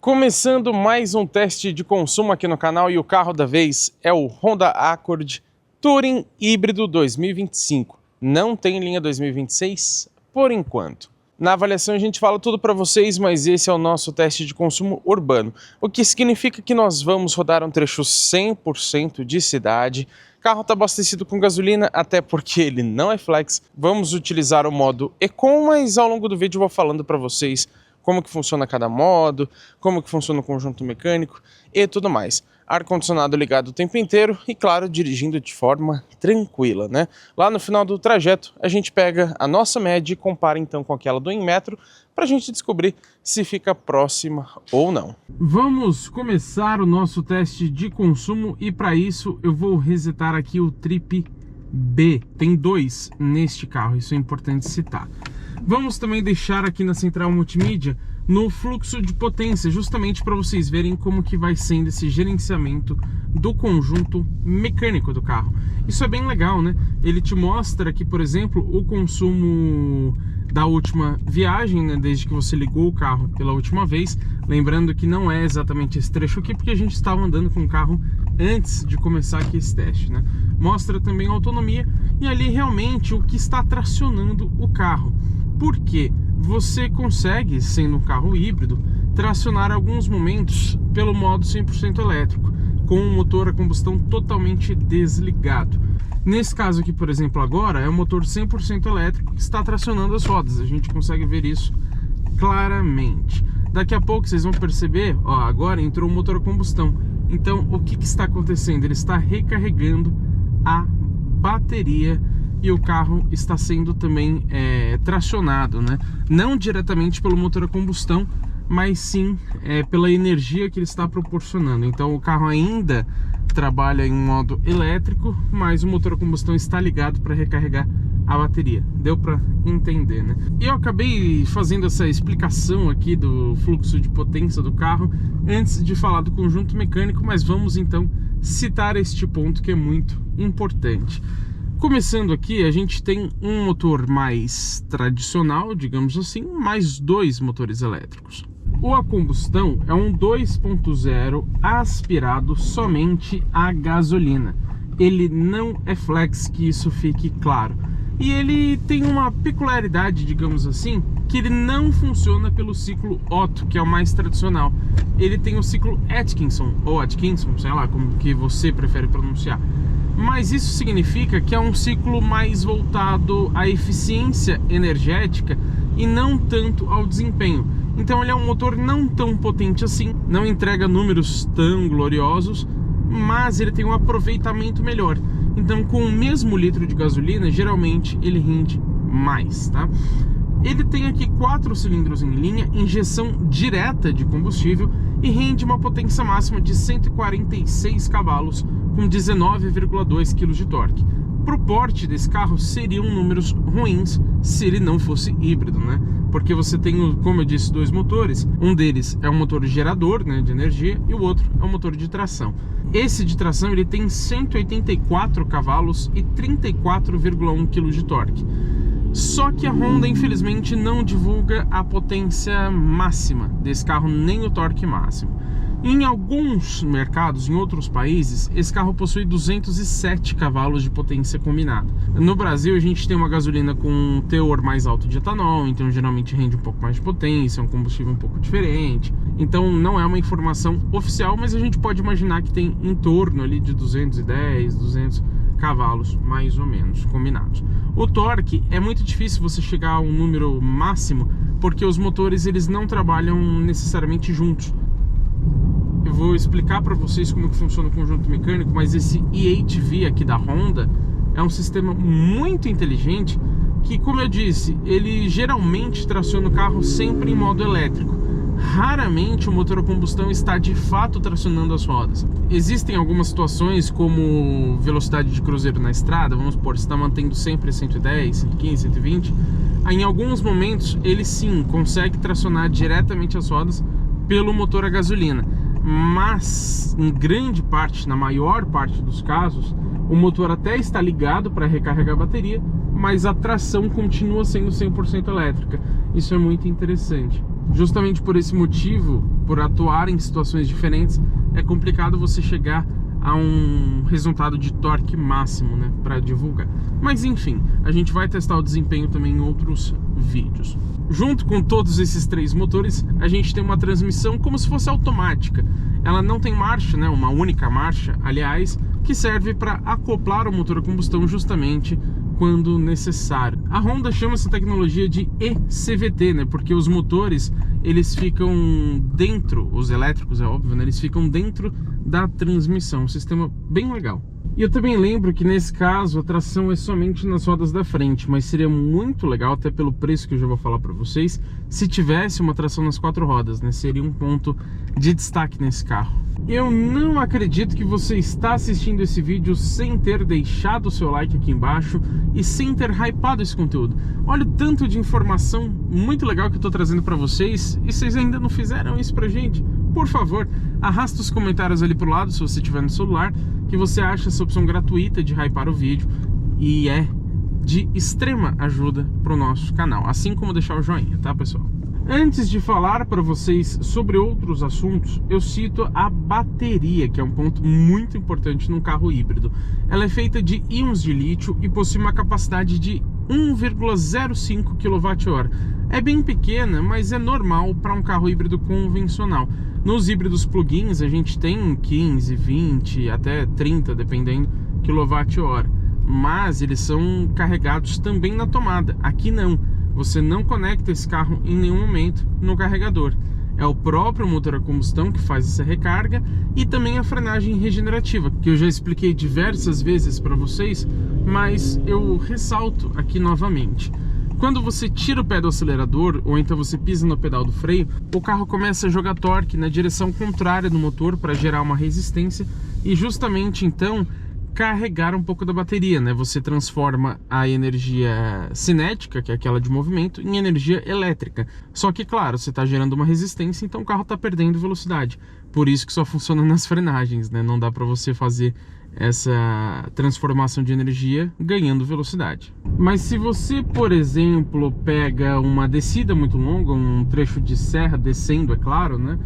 Começando mais um teste de consumo aqui no canal, e o carro da vez é o Honda Accord Touring híbrido 2025. Não tem linha 2026 por enquanto. Na avaliação a gente fala tudo para vocês, mas esse é o nosso teste de consumo urbano, o que significa que nós vamos rodar um trecho 100% de cidade. O carro está abastecido com gasolina, até porque ele não é flex. Vamos utilizar o modo Econ, mas ao longo do vídeo eu vou falando para vocês como que funciona cada modo, como que funciona o conjunto mecânico e tudo mais. Ar-condicionado ligado o tempo inteiro e, claro, dirigindo de forma tranquila, né? Lá no final do trajeto, a gente pega a nossa média e compara então com aquela do Inmetro para a gente descobrir se fica próxima ou não. Vamos começar o nosso teste de consumo e para isso eu vou resetar aqui o trip B. Tem dois neste carro, isso é importante citar. Vamos também deixar aqui na central multimídia no fluxo de potência, justamente para vocês verem como que vai sendo esse gerenciamento do conjunto mecânico do carro. Isso é bem legal, né? Ele te mostra aqui, por exemplo, o consumo da última viagem, né? Desde que você ligou o carro pela última vez. Lembrando que não é exatamente esse trecho aqui, porque a gente estava andando com o carro antes de começar aqui esse teste, né? Mostra também a autonomia e ali realmente o que está tracionando o carro. Porque você consegue, sendo um carro híbrido, tracionar alguns momentos pelo modo 100% elétrico, com o motor a combustão totalmente desligado. Nesse caso aqui, por exemplo, agora, é um motor 100% elétrico que está tracionando as rodas. A gente consegue ver isso claramente. Daqui a pouco vocês vão perceber, ó, agora entrou o motor a combustão. Então, o que está acontecendo? Ele está recarregando a bateria e o carro está sendo também tracionado, né? Não diretamente pelo motor a combustão, mas sim pela energia que ele está proporcionando. Então o carro ainda trabalha em modo elétrico, mas o motor a combustão está ligado para recarregar a bateria. Deu para entender, né? E eu acabei fazendo essa explicação aqui do fluxo de potência do carro antes de falar do conjunto mecânico, mas vamos então citar este ponto que é muito importante. Começando aqui, a gente tem um motor mais tradicional, digamos assim, mais dois motores elétricos. O a combustão é um 2.0 aspirado somente a gasolina. Ele não é flex, que isso fique claro. E ele tem uma peculiaridade, digamos assim, que ele não funciona pelo ciclo Otto, que é o mais tradicional. Ele tem o ciclo Atkinson, ou Atkinson, sei lá como que você prefere pronunciar. Mas isso significa que é um ciclo mais voltado à eficiência energética e não tanto ao desempenho. Então ele é um motor não tão potente assim, não entrega números tão gloriosos, mas ele tem um aproveitamento melhor. Então com o mesmo litro de gasolina, geralmente ele rende mais, tá? Ele tem aqui 4 cilindros em linha, injeção direta de combustível e rende uma potência máxima de 146 cavalos com 19,2 kg de torque. Pro porte desse carro seriam números ruins se ele não fosse híbrido, né? Porque você tem, como eu disse, dois motores. Um deles é um motor gerador, né, de energia, e o outro é um motor de tração. Esse de tração ele tem 184 cavalos e 34,1 kg de torque. Só que a Honda, infelizmente, não divulga a potência máxima desse carro, nem o torque máximo. Em alguns mercados, em outros países, esse carro possui 207 cavalos de potência combinada. No Brasil, a gente tem uma gasolina com um teor mais alto de etanol, então geralmente rende um pouco mais de potência, é um combustível um pouco diferente. Então não é uma informação oficial, mas a gente pode imaginar que tem em torno ali de 210, 200 cavalos, mais ou menos, combinados. O torque é muito difícil você chegar a um número máximo, porque os motores eles não trabalham necessariamente juntos. Eu vou explicar para vocês como que funciona o conjunto mecânico, mas esse e-HV aqui da Honda é um sistema muito inteligente que, como eu disse, ele geralmente traciona o carro sempre em modo elétrico. Raramente o motor a combustão está de fato tracionando as rodas. Existem algumas situações como velocidade de cruzeiro na estrada, vamos supor, você está mantendo sempre 110, 115, 120. Aí, em alguns momentos ele sim consegue tracionar diretamente as rodas pelo motor a gasolina. Mas em grande parte, na maior parte dos casos, o motor até está ligado para recarregar a bateria, mas a tração continua sendo 100% elétrica. Isso é muito interessante. Justamente por esse motivo, por atuar em situações diferentes, é complicado você chegar a um resultado de torque máximo, né, para divulgar. Mas enfim, a gente vai testar o desempenho também em outros vídeos. Junto com todos esses 3 motores, a gente tem uma transmissão como se fosse automática. Ela não tem marcha, né, uma única marcha, aliás, que serve para acoplar o motor a combustão justamente quando necessário. A Honda chama essa tecnologia de eCVT, né? Porque os motores, eles ficam dentro, os elétricos, é óbvio, né? Eles ficam dentro da transmissão, um sistema bem legal. E eu também lembro que nesse caso a tração é somente nas rodas da frente, mas seria muito legal, até pelo preço que eu já vou falar para vocês, se tivesse uma tração nas 4 rodas, né? Seria um ponto de destaque nesse carro. Eu não acredito que você está assistindo esse vídeo sem ter deixado o seu like aqui embaixo e sem ter hypado esse conteúdo. Olha o tanto de informação muito legal que eu estou trazendo para vocês e vocês ainda não fizeram isso pra gente. Por favor, arrasta os comentários ali pro lado, se você tiver no celular, que você acha essa opção gratuita de hypar o vídeo e é de extrema ajuda pro nosso canal, assim como deixar o joinha, tá, pessoal? Antes de falar para vocês sobre outros assuntos, eu cito a bateria, que é um ponto muito importante num carro híbrido. Ela é feita de íons de lítio e possui uma capacidade de 1,05 kWh. É bem pequena, mas é normal para um carro híbrido convencional. Nos híbridos plug-ins a gente tem 15, 20, até 30, dependendo, kWh. Mas eles são carregados também na tomada. Aqui não. Você não conecta esse carro em nenhum momento no carregador. É o próprio motor a combustão que faz essa recarga e também a frenagem regenerativa, que eu já expliquei diversas vezes para vocês, mas eu ressalto aqui novamente. Quando você tira o pé do acelerador ou então você pisa no pedal do freio, o carro começa a jogar torque na direção contrária do motor para gerar uma resistência e justamente então carregar um pouco da bateria, né? Você transforma a energia cinética, que é aquela de movimento, em energia elétrica. Só que, claro, você está gerando uma resistência, então o carro está perdendo velocidade. Por isso que só funciona nas frenagens, né? Não dá para você fazer essa transformação de energia ganhando velocidade. Mas se você, por exemplo, pega uma descida muito longa, um trecho de serra descendo, é claro, né?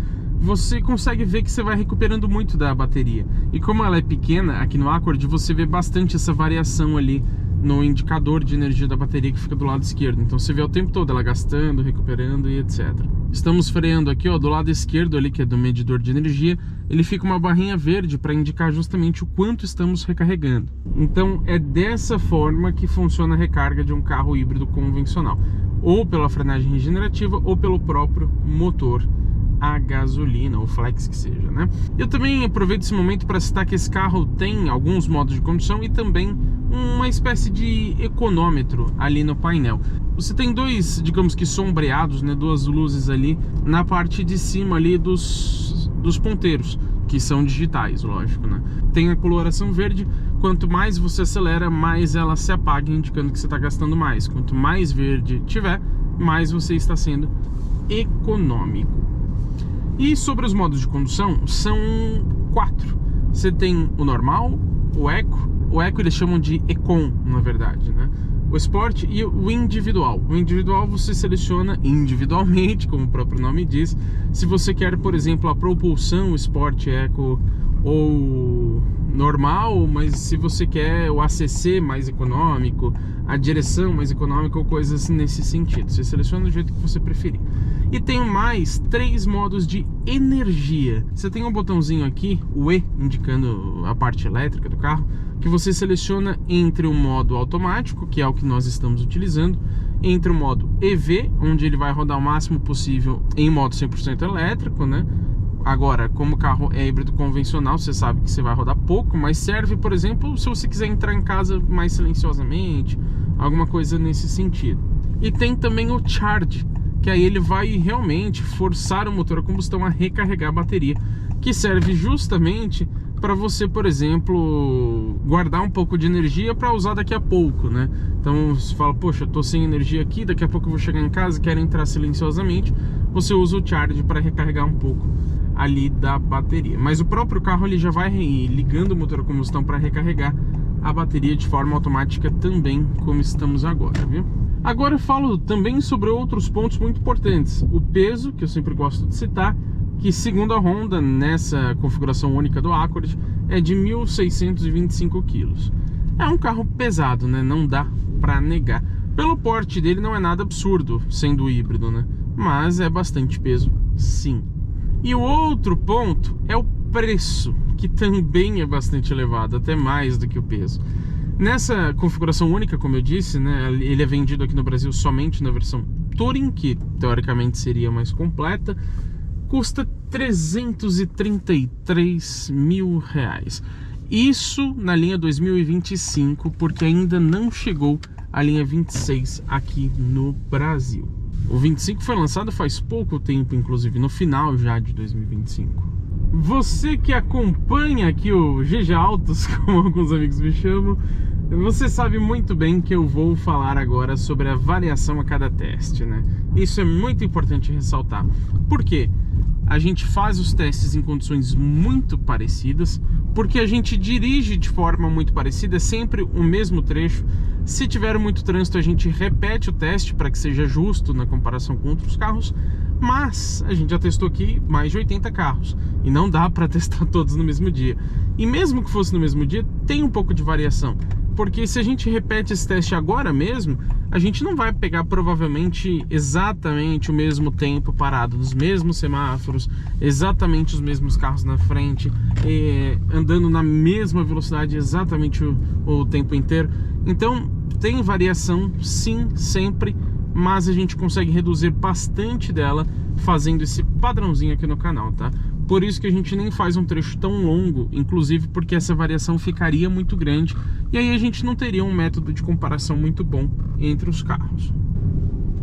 Você consegue ver que você vai recuperando muito da bateria. E como ela é pequena, aqui no Accord, você vê bastante essa variação ali no indicador de energia da bateria que fica do lado esquerdo. Então você vê o tempo todo ela gastando, recuperando e etc. Estamos freando aqui, ó, do lado esquerdo ali, que é do medidor de energia, ele fica uma barrinha verde para indicar justamente o quanto estamos recarregando. Então é dessa forma que funciona a recarga de um carro híbrido convencional. Ou pela frenagem regenerativa ou pelo próprio motor a gasolina, ou flex que seja, né? Eu também aproveito esse momento para citar que esse carro tem alguns modos de condução e também uma espécie de econômetro ali no painel. Você tem dois, digamos que sombreados, né, duas luzes ali na parte de cima ali dos ponteiros, que são digitais, lógico, né? Tem a coloração verde, quanto mais você acelera, mais ela se apaga, indicando que você está gastando mais. Quanto mais verde tiver, mais você está sendo econômico. E sobre os modos de condução, são 4. Você tem o normal, o Eco eles chamam de Econ, na verdade, né? O Sport e o Individual. O Individual você seleciona individualmente, como o próprio nome diz. Se você quer, por exemplo, a propulsão Sport, Eco ou normal, mas se você quer o ACC mais econômico, a direção mais econômica ou coisas nesse sentido, você seleciona do jeito que você preferir. E tem mais 3 modos de energia. Você tem um botãozinho aqui, o E, indicando a parte elétrica do carro, que você seleciona entre o modo automático, que é o que nós estamos utilizando, entre o modo EV, onde ele vai rodar o máximo possível em modo 100% elétrico, né? Agora, como o carro é híbrido convencional, você sabe que você vai rodar pouco, mas serve, por exemplo, se você quiser entrar em casa mais silenciosamente, alguma coisa nesse sentido. E tem também o Charge, que aí ele vai realmente forçar o motor a combustão a recarregar a bateria, que serve justamente para você, por exemplo, guardar um pouco de energia para usar daqui a pouco, né? Então você fala, poxa, eu tô sem energia aqui, daqui a pouco eu vou chegar em casa, quero entrar silenciosamente, você usa o Charge para recarregar um pouco ali da bateria. Mas o próprio carro ele já vai ligando o motor a combustão para recarregar a bateria de forma automática também, como estamos agora, viu? Agora eu falo também sobre outros pontos muito importantes. O peso, que eu sempre gosto de citar, que segundo a Honda, nessa configuração única do Accord, é de 1.625 kg. É um carro pesado, né? Não dá pra negar. Pelo porte dele não é nada absurdo, sendo híbrido, né? Mas é bastante peso, sim. E o outro ponto é o preço, que também é bastante elevado, até mais do que o peso. Nessa configuração única, como eu disse, né, ele é vendido aqui no Brasil somente na versão Touring, que teoricamente seria mais completa, custa R$333 mil. Isso na linha 2025, porque ainda não chegou a linha 26 aqui no Brasil. O 25 foi lançado faz pouco tempo, inclusive, no final já de 2025. Você que acompanha aqui o GG Autos, como alguns amigos me chamam, você sabe muito bem que eu vou falar agora sobre a variação a cada teste, né? Isso é muito importante ressaltar. Por quê? A gente faz os testes em condições muito parecidas, porque a gente dirige de forma muito parecida, é sempre o mesmo trecho. Se tiver muito trânsito, a gente repete o teste para que seja justo na comparação com outros carros, mas a gente já testou aqui mais de 80 carros e não dá para testar todos no mesmo dia. E mesmo que fosse no mesmo dia, tem um pouco de variação, porque se a gente repete esse teste agora mesmo, a gente não vai pegar provavelmente exatamente o mesmo tempo parado, nos mesmos semáforos, exatamente os mesmos carros na frente, andando na mesma velocidade exatamente o tempo inteiro. Então tem variação sim, sempre, mas a gente consegue reduzir bastante dela fazendo esse padrãozinho aqui no canal, tá? Por isso que a gente nem faz um trecho tão longo, inclusive porque essa variação ficaria muito grande e aí a gente não teria um método de comparação muito bom entre os carros.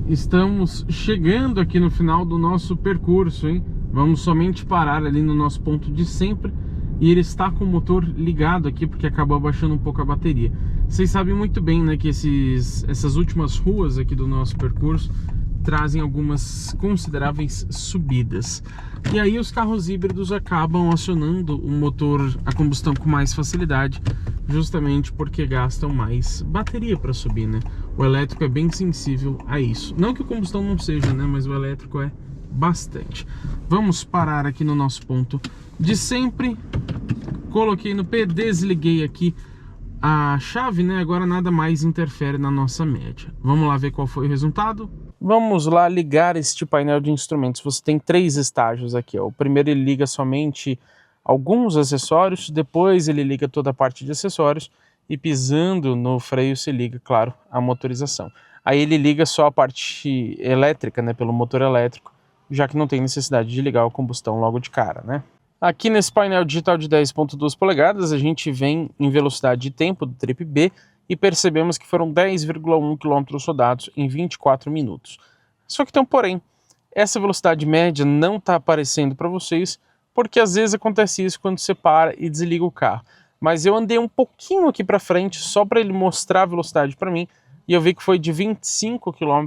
Estamos chegando aqui no final do nosso percurso, hein? Vamos somente parar ali no nosso ponto de sempre e ele está com o motor ligado aqui porque acabou abaixando um pouco a bateria. Vocês sabem muito bem, né, que essas últimas ruas aqui do nosso percurso trazem algumas consideráveis subidas. E aí os carros híbridos acabam acionando o motor a combustão com mais facilidade, justamente porque gastam mais bateria para subir, né? O elétrico é bem sensível a isso. Não que o combustão não seja, né? Mas o elétrico é bastante. Vamos parar aqui no nosso ponto de sempre. Coloquei no P, desliguei aqui a chave, né? Agora nada mais interfere na nossa média. Vamos lá ver qual foi o resultado? Vamos lá ligar este painel de instrumentos. Você tem 3 estágios aqui, ó. O primeiro ele liga somente alguns acessórios, depois ele liga toda a parte de acessórios e pisando no freio se liga, claro, a motorização. Aí ele liga só a parte elétrica, né, pelo motor elétrico, já que não tem necessidade de ligar a combustão logo de cara, né? Aqui nesse painel digital de 10.2 polegadas, a gente vem em velocidade de tempo do Trip B e percebemos que foram 10,1 km rodados em 24 minutos. Só que tem um porém, essa velocidade média não está aparecendo para vocês, porque às vezes acontece isso quando você para e desliga o carro. Mas eu andei um pouquinho aqui para frente só para ele mostrar a velocidade para mim e eu vi que foi de 25 km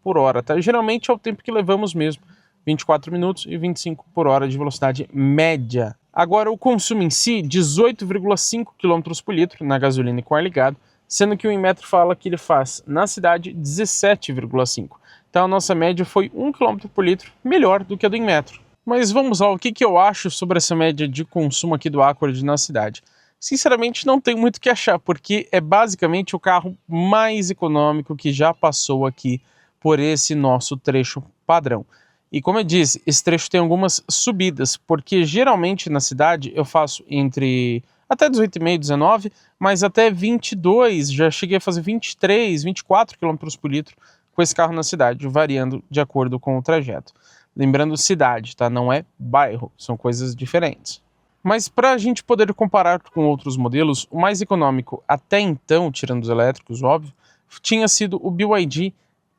por hora, tá? Geralmente é o tempo que levamos mesmo, 24 minutos e 25 por hora de velocidade média. Agora o consumo em si, 18,5 km por litro na gasolina com ar ligado, sendo que o Inmetro fala que ele faz na cidade 17,5. Então a nossa média foi 1 km por litro, melhor do que a do Inmetro. Mas vamos lá, o que eu acho sobre essa média de consumo aqui do Accord na cidade? Sinceramente não tenho muito o que achar, porque é basicamente o carro mais econômico que já passou aqui por esse nosso trecho padrão. E como eu disse, esse trecho tem algumas subidas, porque geralmente na cidade eu faço entre até 18,5, 19, mas até 22, já cheguei a fazer 23, 24 km por litro com esse carro na cidade, variando de acordo com o trajeto. Lembrando cidade, tá? Não é bairro, são coisas diferentes. Mas para a gente poder comparar com outros modelos, o mais econômico até então, tirando os elétricos, óbvio, tinha sido o BYD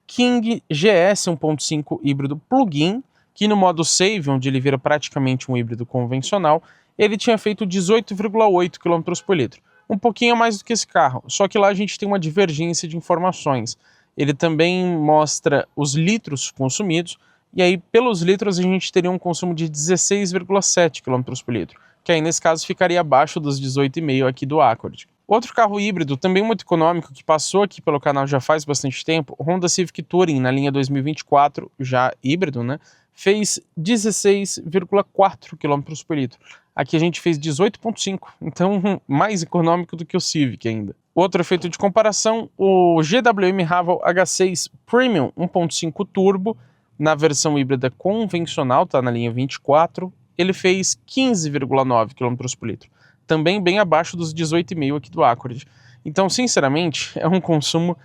King GS 1.5 híbrido plug-in, que no modo Save, onde ele vira praticamente um híbrido convencional, ele tinha feito 18,8 km por litro. Um pouquinho a mais do que esse carro, só que lá a gente tem uma divergência de informações. Ele também mostra os litros consumidos, e aí pelos litros a gente teria um consumo de 16,7 km por litro, que aí nesse caso ficaria abaixo dos 18,5 aqui do Accord. Outro carro híbrido, também muito econômico, que passou aqui pelo canal já faz bastante tempo, o Honda Civic Touring, na linha 2024, já híbrido, né? Fez 16,4 km por litro. Aqui a gente fez 18,5, então mais econômico do que o Civic ainda. Outro efeito de comparação, o GWM Haval H6 Premium 1.5 Turbo, na versão híbrida convencional, tá na linha 24, ele fez 15,9 km por litro. Também bem abaixo dos 18,5 aqui do Accord. Então, sinceramente, é um consumo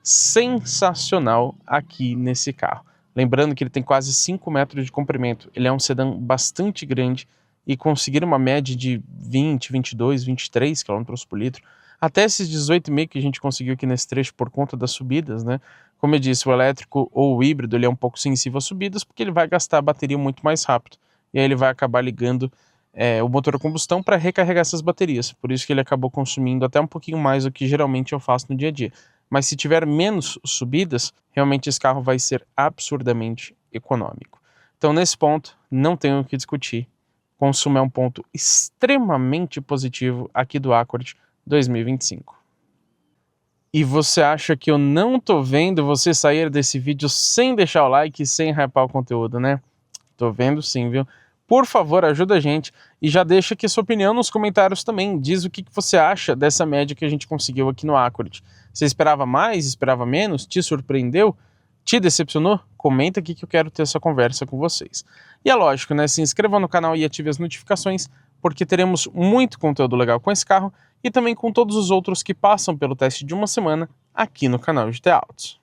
sensacional aqui nesse carro. Lembrando que ele tem quase 5 metros de comprimento, ele é um sedã bastante grande e conseguir uma média de 20, 22, 23 km por litro, até esses 18,5 que a gente conseguiu aqui nesse trecho por conta das subidas, né? Como eu disse, o elétrico ou o híbrido ele é um pouco sensível às subidas porque ele vai gastar a bateria muito mais rápido e aí ele vai acabar ligando o motor a combustão para recarregar essas baterias, por isso que ele acabou consumindo até um pouquinho mais do que geralmente eu faço no dia a dia. Mas se tiver menos subidas, realmente esse carro vai ser absurdamente econômico. Então nesse ponto, não tenho o que discutir. Consumo é um ponto extremamente positivo aqui do Accord 2025. E você acha que eu não tô vendo você sair desse vídeo sem deixar o like e sem hypar o conteúdo, né? Tô vendo sim, viu? Por favor, ajuda a gente e já deixa aqui sua opinião nos comentários também. Diz o que você acha dessa média que a gente conseguiu aqui no Accord. Você esperava mais? Esperava menos? Te surpreendeu? Te decepcionou? Comenta aqui que eu quero ter essa conversa com vocês. E é lógico, né? Se inscreva no canal e ative as notificações, porque teremos muito conteúdo legal com esse carro e também com todos os outros que passam pelo teste de uma semana aqui no canal GT Autos.